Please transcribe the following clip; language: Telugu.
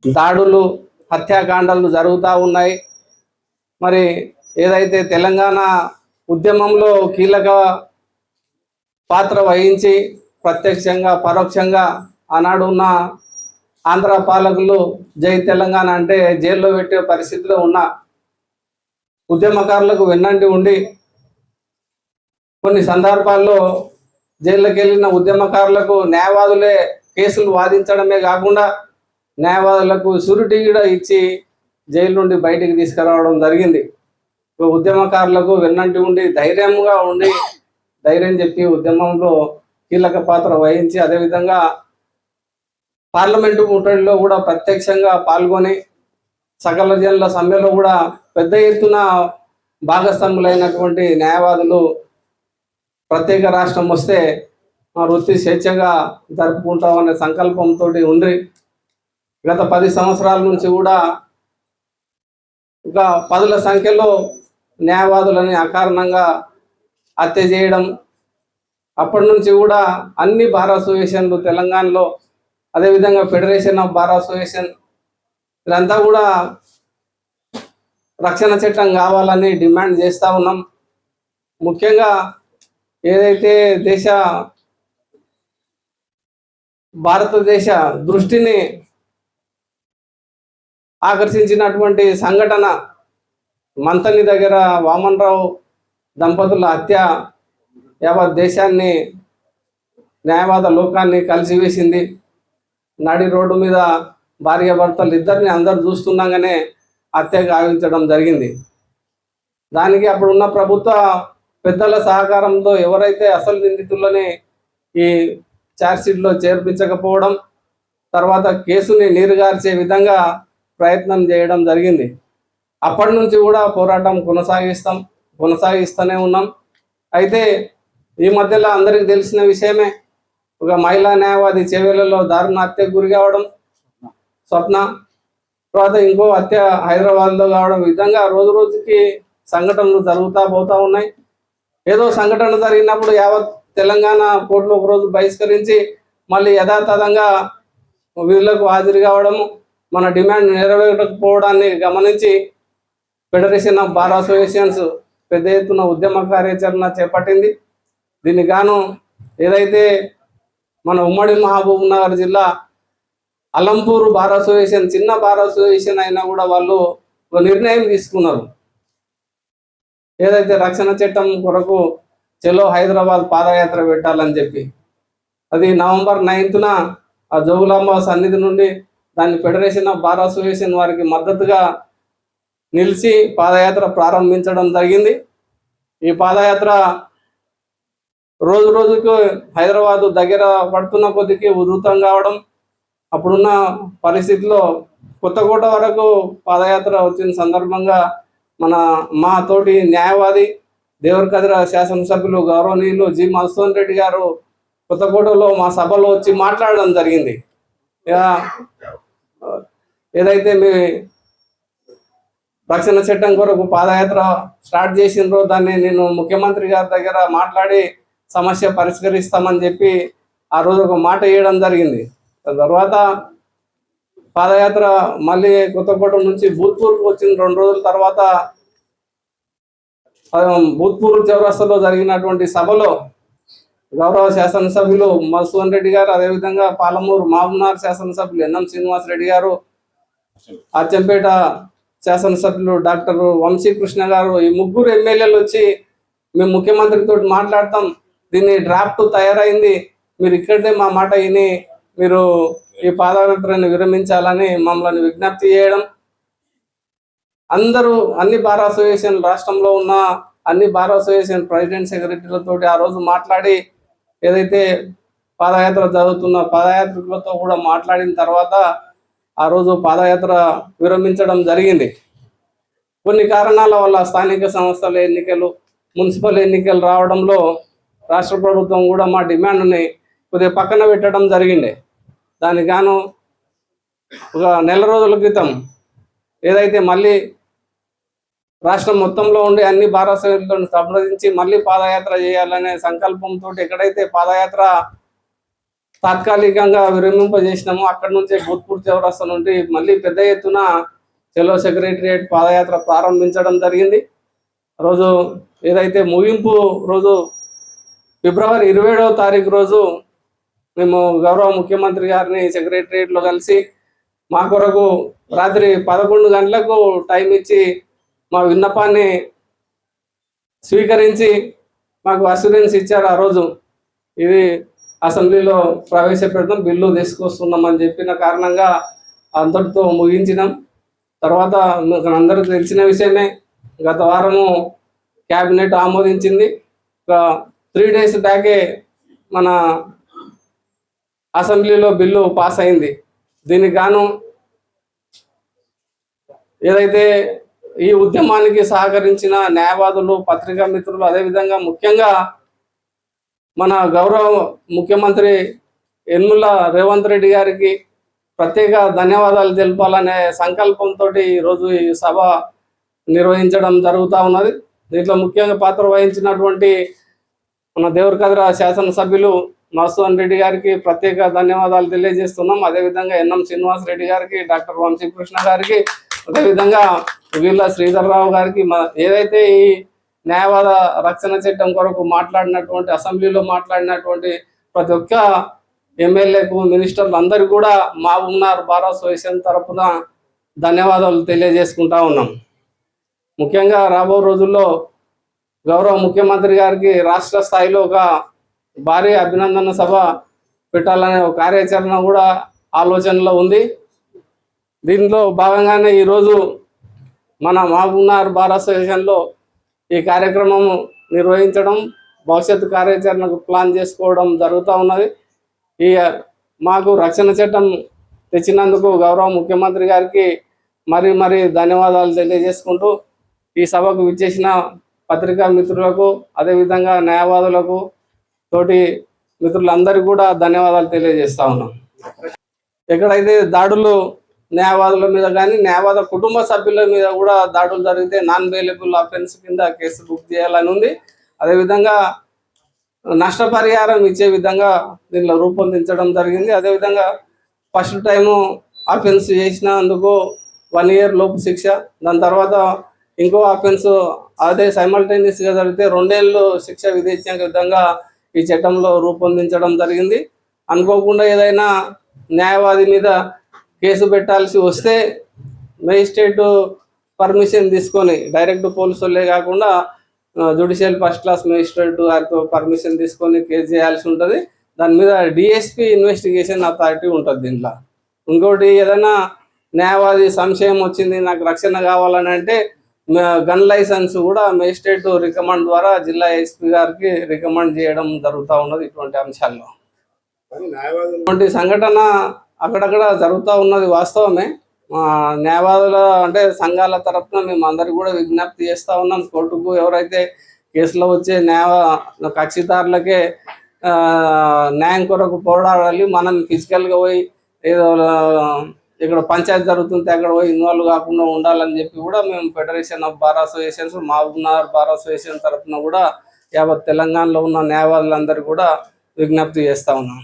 దాడులు, హత్యాకాండాలు జరుగుతూ ఉన్నాయి. మరి ఏదైతే తెలంగాణ ఉద్యమంలో కీలక పాత్ర వహించి ప్రత్యక్షంగా పరోక్షంగా ఆనాడు ఉన్న ఆంధ్ర పాలకులు జై తెలంగాణ అంటే జైల్లో పెట్టే పరిస్థితిలో ఉన్న ఉద్యమకారులకు వెన్నంటి ఉండి కొన్ని సందర్భాల్లో జైల్లోకి వెళ్ళిన ఉద్యమకారులకు న్యాయవాదులే కేసులు వాదించడమే కాకుండా న్యాయవాదులకు షూరిటీ కూడా ఇచ్చి జైలు నుండి బయటికి తీసుకురావడం జరిగింది. ఉద్యమకారులకు వెన్నంటి ఉండి ధైర్యం చెప్పి ఉద్యమంలో కీలక పాత్ర వహించి అదేవిధంగా పార్లమెంటు ముట్టడిలో కూడా ప్రత్యక్షంగా పాల్గొని సకల జనుల సమ్మెలో కూడా పెద్ద ఎత్తున భాగస్వాములైనటువంటి న్యాయవాదులు ప్రత్యేక రాష్ట్రం వస్తే వృత్తి స్వేచ్ఛగా జరుపుకుంటామనే సంకల్పంతో ఉండి గత 10 సంవత్సరాల నుంచి కూడా ఇంకా 10ల సంఖ్యలో న్యాయవాదులని అకారణంగా హత్య చేయడం, అప్పటి నుంచి కూడా అన్ని బార్ అసోసియేషన్లు తెలంగాణలో అదేవిధంగా ఫెడరేషన్ ఆఫ్ బార్ అసోసియేషన్ ఇదంతా కూడా రక్షణ చట్టం కావాలని డిమాండ్ చేస్తూ ఉన్నాం. ముఖ్యంగా ఏదైతే భారతదేశ దృష్టిని ఆకర్షించినటువంటి సంఘటన మంతని దగ్గర వామన్ రావు దంపతుల హత్య యావత్ దేశాన్ని న్యాయవాద లోకాన్ని కలిసివేసింది. నడి రోడ్డు మీద భార్యాభర్తలు ఇద్దరిని అందరు చూస్తుండగానే హత్య గావించడం జరిగింది. దానికి అప్పుడున్న ప్రభుత్వ పెద్దల సహకారంతో ఎవరైతే అసలు నిందితులని ఈ ఛార్జ్షీట్లో చేర్పించకపోవడం, తర్వాత కేసుని నీరుగార్చే విధంగా ప్రయత్నం చేయడం జరిగింది. అప్పటి నుంచి కూడా పోరాటం కొనసాగిస్తూనే ఉన్నాం. అయితే ఈ మధ్యలో అందరికీ తెలిసిన విషయమే, ఒక మహిళా న్యాయవాది చేవెళ్లలో దారుణ హత్యకు గురి కావడం, స్వప్న, తర్వాత ఇంకో హత్య హైదరాబాద్లో కావడం, విధంగా రోజు రోజుకి సంఘటనలు జరుగుతూ పోతూ ఉన్నాయి. ఏదో సంఘటన జరిగినప్పుడు యావత్ తెలంగాణ కోర్టులో ఒకరోజు బహిష్కరించి మళ్ళీ యథాతథంగా వీళ్ళకు హాజరు కావడము, మన డిమాండ్ నెరవేరకపోవడాన్ని గమనించి ఫెడరేషన్ ఆఫ్ బార్ అసోసియేషన్స్ పెద్ద ఎత్తున ఉద్యమ కార్యాచరణ చేపట్టింది. దీనికి గాను ఏదైతే మన ఉమ్మడి మహబూబ్ నగర్ జిల్లా అలంపూర్ బార్ అసోసియేషన్ చిన్న బార్ అసోసియేషన్ అయినా కూడా వాళ్ళు ఒక నిర్ణయం తీసుకున్నారు. ఏదైతే రక్షణ చట్టం కొరకు చలో హైదరాబాద్ పాదయాత్ర పెట్టాలని చెప్పి, అది నవంబర్ 9న ఆ జోగులాంబ సన్నిధి నుండి దాన్ని ఫెడరేషన్ ఆఫ్ బార్ అసోసియేషన్ వారికి మద్దతుగా నిలిచి పాదయాత్ర ప్రారంభించడం జరిగింది. ఈ పాదయాత్ర రోజు రోజుకు హైదరాబాదు దగ్గర పడుతున్న కొద్దికి ఉధృతం కావడం, అప్పుడున్న పరిస్థితిలో కొత్తకోట వరకు పాదయాత్ర వచ్చిన సందర్భంగా మా తోటి న్యాయవాది దేవరకద్ర శాసనసభ్యులు గౌరవనీయులు జి మధుసూదన్ రెడ్డి గారు కొత్తకోటలో మా సభలో వచ్చి మాట్లాడడం జరిగింది. ఏదైతే మీ రక్షణ చట్టం కొరకు పాదయాత్ర స్టార్ట్ చేసిండ్రో దాన్ని నేను ముఖ్యమంత్రి గారి దగ్గర మాట్లాడి సమస్య పరిష్కరిస్తామని చెప్పి ఆ రోజు ఒక మాట వేయడం జరిగింది. తర్వాత పాదయాత్ర మళ్ళీ కొత్తకోట నుంచి భూత్పూర్కు వచ్చిన 2 రోజుల తర్వాత భూత్పూర్ చౌరస్తాలో జరిగినటువంటి సభలో గౌరవ శాసనసభ్యులు మధుసూదన్ రెడ్డి గారు, అదేవిధంగా పాలమూరు మహబూబ్నగర్ శాసనసభ్యులు ఎన్ఎం శ్రీనివాస్ రెడ్డి గారు, అచ్చంపేట శాసనసభ్యులు డాక్టర్ వంశీకృష్ణ గారు, ఈ 3 ఎమ్మెల్యేలు వచ్చి మేము ముఖ్యమంత్రితో మాట్లాడతాం, దీన్ని డ్రాఫ్ట్ తయారైంది, మీరు ఇక్కడే మా మాట విని మీరు ఈ పాదయాత్రను విరమించాలని మమ్మల్ని విజ్ఞప్తి చేయడం, అందరూ అన్ని బార్ అసోసియేషన్ రాష్ట్రంలో ఉన్న అన్ని బార్ అసోసియేషన్ ప్రెసిడెంట్ సెక్రటరీలతో ఆ రోజు మాట్లాడి ఏదైతే పాదయాత్ర జరుగుతున్న పాదయాత్రికులతో కూడా మాట్లాడిన తర్వాత ఆ రోజు పాదయాత్ర విరమించడం జరిగింది. కొన్ని కారణాల వల్ల స్థానిక సంస్థల ఎన్నికలు, మున్సిపల్ ఎన్నికలు రావడంలో రాష్ట్ర ప్రభుత్వం కూడా మా డిమాండ్ని కొద్దిగా పక్కన పెట్టడం జరిగింది. దానికి గాను ఒక నెల రోజుల క్రితం ఏదైతే మళ్ళీ రాష్ట్రం మొత్తంలో ఉండి అన్ని బార్ అసోసియేషన్లను సంప్రదించి మళ్ళీ పాదయాత్ర చేయాలనే సంకల్పంతో ఎక్కడైతే పాదయాత్ర తాత్కాలికంగా విరమింపజేసినాము. అక్కడి నుంచే భూత్పూర్ చౌరస్తా నుండి మళ్ళీ పెద్ద ఎత్తున చలో సెక్రటరియట్ పాదయాత్ర ప్రారంభించడం జరిగింది. రోజు ఏదైతే ముగింపు రోజు ఫిబ్రవరి 27వ తారీఖు రోజు మేము గౌరవ ముఖ్యమంత్రి గారిని సెక్రటరియట్లో కలిసి మా కొరకు రాత్రి 11 గంటలకు టైం ఇచ్చి మా విన్నపాన్ని స్వీకరించి మాకు అష్యూరెన్స్ ఇచ్చారు. ఆ రోజు ఇది అసెంబ్లీలో ప్రవేశపెడతాం, బిల్లు తీసుకొస్తున్నామని చెప్పిన కారణంగా అంతటితో ముగించినాం. తర్వాత మీకు అందరికీ తెలిసిన విషయమే, గత వారము క్యాబినెట్ ఆమోదించింది. ఒక 3 days బ్యాకే మన అసెంబ్లీలో బిల్లు పాస్ అయింది. దీనికి గాను ఏదైతే ఈ ఉద్యమానికి సహకరించిన న్యాయవాదులు, పత్రికా మిత్రులు, అదేవిధంగా ముఖ్యంగా మన గౌరవ ముఖ్యమంత్రి యనమల రేవంత్ రెడ్డి గారికి ప్రత్యేక ధన్యవాదాలు తెలపాలనే సంకల్పంతో ఈరోజు ఈ సభ నిర్వహించడం జరుగుతూ ఉన్నది. దీంట్లో ముఖ్యంగా పాత్ర వహించినటువంటి మన దేవరకద్ర శాసనసభ్యులు మధుసూదన్ రెడ్డి గారికి ప్రత్యేక ధన్యవాదాలు తెలియజేస్తున్నాం. అదేవిధంగా ఎన్ఎం శ్రీనివాస్ రెడ్డి గారికి, డాక్టర్ వంశీకృష్ణ గారికి, అదేవిధంగా వీళ్ళ శ్రీధర్రావు గారికి, ఏదైతే ఈ న్యాయవాద రక్షణ చట్టం కొరకు మాట్లాడినటువంటి, అసెంబ్లీలో మాట్లాడినటువంటి ప్రతి ఒక్క ఎమ్మెల్యేకు, మినిస్టర్లు అందరికీ కూడా మహబూబ్నగర్ బార్ అసోసియేషన్ తరఫున ధన్యవాదాలు తెలియజేసుకుంటా ఉన్నాం. ముఖ్యంగా రాబో రోజుల్లో గౌరవ ముఖ్యమంత్రి గారికి రాష్ట్ర స్థాయిలో ఒక భారీ అభినందన సభ పెట్టాలనే ఒక కార్యాచరణ కూడా ఆలోచనలో ఉంది. దీంట్లో భాగంగానే ఈరోజు మన మహబూబ్నగర్ బార్ అసోసియేషన్లో ఈ కార్యక్రమం నిర్వహించడం, భవిష్యత్తు కార్యాచరణకు ప్లాన్ చేసుకోవడం జరుగుతూ ఉన్నది. ఈ మాకు రక్షణ చట్టం తెచ్చినందుకు గౌరవ ముఖ్యమంత్రి గారికి మరీ ధన్యవాదాలు తెలియజేసుకుంటూ, ఈ సభకు విచ్చేసిన పత్రికా మిత్రులకు, అదేవిధంగా న్యాయవాదులకు, తోటి మిత్రులందరికీ కూడా ధన్యవాదాలు తెలియజేస్తా ఉన్నాం. ఎక్కడైతే దాడులు న్యాయవాదుల మీద కానీ, న్యాయవాద కుటుంబ సభ్యుల మీద కూడా దాడులు జరిగితే నాన్ బెయిలబుల్ అఫెన్స్ కింద కేసు బుక్ చేయాలని ఉంది. అదేవిధంగా నష్టపరిహారం ఇచ్చే విధంగా దీనిలో రూపొందించడం జరిగింది. అదేవిధంగా ఫస్ట్ టైము అఫెన్స్ చేసినందుకు 1 year లోపు శిక్ష, దాని తర్వాత ఇంకో అఫెన్స్ అదే సైమల్టేనియస్గా జరిగితే 2 ఏళ్ళు శిక్ష విధించే విధంగా ఈ చట్టంలో రూపొందించడం జరిగింది. అనుకోకుండా ఏదైనా న్యాయవాది మీద కేసు పెట్టాల్సి వస్తే మేజిస్ట్రేటు పర్మిషన్ తీసుకొని, డైరెక్ట్ పోలీసులే కాకుండా జ్యుడిషియల్ ఫస్ట్ క్లాస్ మేజిస్ట్రేట్ గారితో పర్మిషన్ తీసుకొని కేసు చేయాల్సి ఉంటుంది. దాని మీద డిఎస్పీ ఇన్వెస్టిగేషన్ అథారిటీ ఉంటుంది దీంట్లో. ఇంకోటి ఏదైనా న్యాయవాది సంశయం వచ్చింది, నాకు రక్షణ కావాలని అంటే గన్ లైసెన్స్ కూడా మేజిస్ట్రేట్ రికమెండ్ ద్వారా జిల్లా ఎస్పీ గారికి రికమెండ్ చేయడం జరుగుతూ ఉన్నది. ఇటువంటి అంశాల్లో ఇటువంటి సంఘటన అక్కడక్కడ జరుగుతూ ఉన్నది వాస్తవమే. న్యాయవాదుల అంటే సంఘాల తరఫున మేము అందరికీ కూడా విజ్ఞప్తి చేస్తూ ఉన్నాం. కోర్టుకు ఎవరైతే కేసులో వచ్చే కక్షిదారులకే న్యాయం కొరకు పోరాడాలి. మనం ఫిజికల్గా పోయి ఏదో ఇక్కడ పంచాయతీ జరుగుతుంటే అక్కడ పోయి ఇన్వాల్వ్ కాకుండా ఉండాలని చెప్పి కూడా మేము federation of bar associations, Mahabubnagar bar association తరఫున కూడా యావత్ తెలంగాణలో ఉన్న న్యాయవాదులందరూ కూడా విజ్ఞప్తి చేస్తూ ఉన్నాం.